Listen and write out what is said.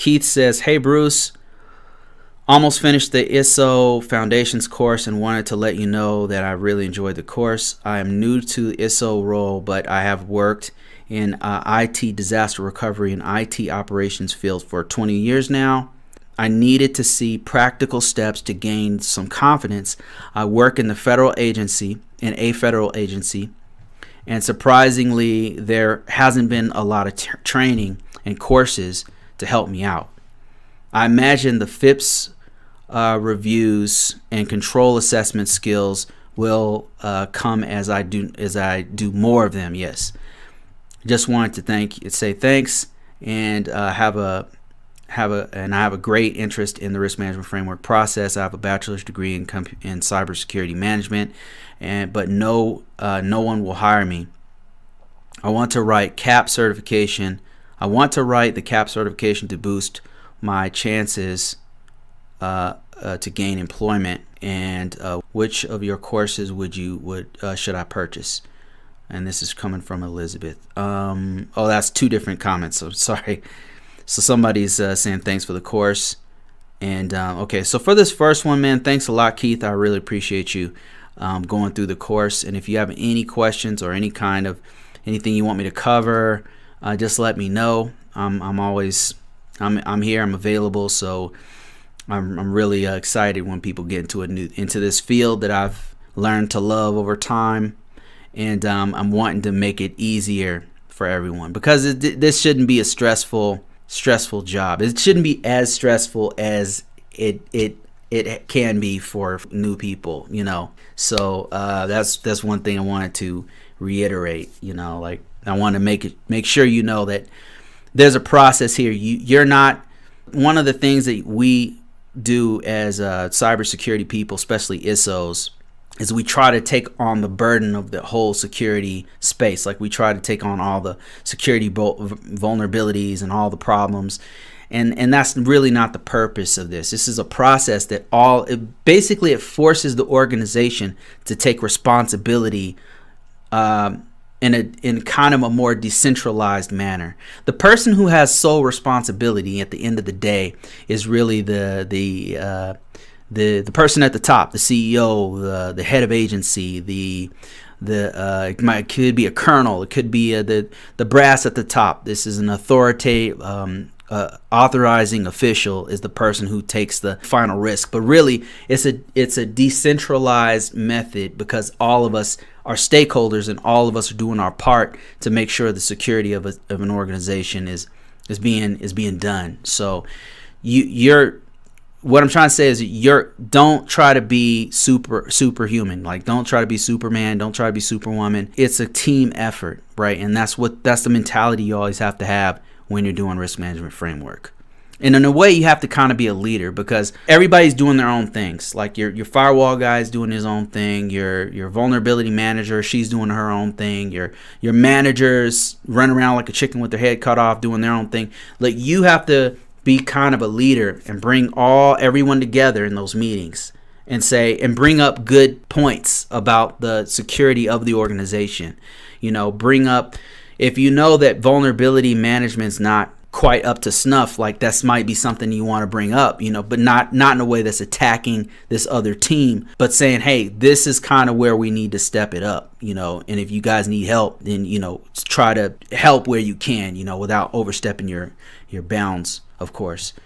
Keith says, hey Bruce, almost finished the ISSO Foundations course and wanted to let you know that I really enjoyed the course. I am new to the ISSO role, but I have worked in IT disaster recovery and IT operations field for 20 years now. I needed to see practical steps to gain some confidence. I work in a federal agency, and surprisingly, there hasn't been a lot of training and courses to help me out. I imagine the FIPS reviews and control assessment skills will come as I do more of them. Yes, just wanted to say thanks, and I have a great interest in the risk management framework process. I have a bachelor's degree in cybersecurity management, but no one will hire me. I want to write CAP certification. I want to write the CAP certification to boost my chances to gain employment. And which of your courses should I purchase? And this is coming from Elizabeth. Oh, that's two different comments. I'm sorry. So somebody's saying thanks for the course. And okay, so for this first one, man, thanks a lot, Keith. I really appreciate you going through the course. And if you have any questions or anything you want me to cover, just let me know. I'm here. I'm available. So I'm really excited when people get into this field that I've learned to love over time, and I'm wanting to make it easier for everyone, because this shouldn't be a stressful job. It shouldn't be as stressful as it can be for new people, you know. So that's one thing I wanted to reiterate. You know, like, I want to make sure you know that there's a process here. You're not. One of the things that we do as cybersecurity people, especially ISSOs, is we try to take on the burden of the whole security space. Like, we try to take on all the security vulnerabilities and all the problems, and that's really not the purpose of this. This is a process that basically it forces the organization to take responsibility in kind of a more decentralized manner. The person who has sole responsibility at the end of the day is really the person at the top, the CEO, the head of agency, it could be a colonel, it could be the brass at the top. This is an authoritative authorizing official is the person who takes the final risk. But really, it's a decentralized method, because all of us are stakeholders and all of us are doing our part to make sure the security of an organization is being done. So what I'm trying to say is don't try to be superhuman. Like, don't try to be Superman. Don't try to be Superwoman. It's a team effort, right? And that's the mentality you always have to have when you're doing risk management framework. And in a way, you have to kind of be a leader, because everybody's doing their own things. Like, your firewall guy is doing his own thing. Your vulnerability manager, she's doing her own thing. Your managers run around like a chicken with their head cut off, doing their own thing. Like, you have to be kind of a leader and bring everyone together in those meetings and bring up good points about the security of the organization. You know, bring up, if you know that vulnerability management's not quite up to snuff, like, that might be something you want to bring up, you know, but not in a way that's attacking this other team, but saying, hey, this is kind of where we need to step it up, you know, and if you guys need help, then, you know, try to help where you can, you know, without overstepping your bounds, of course.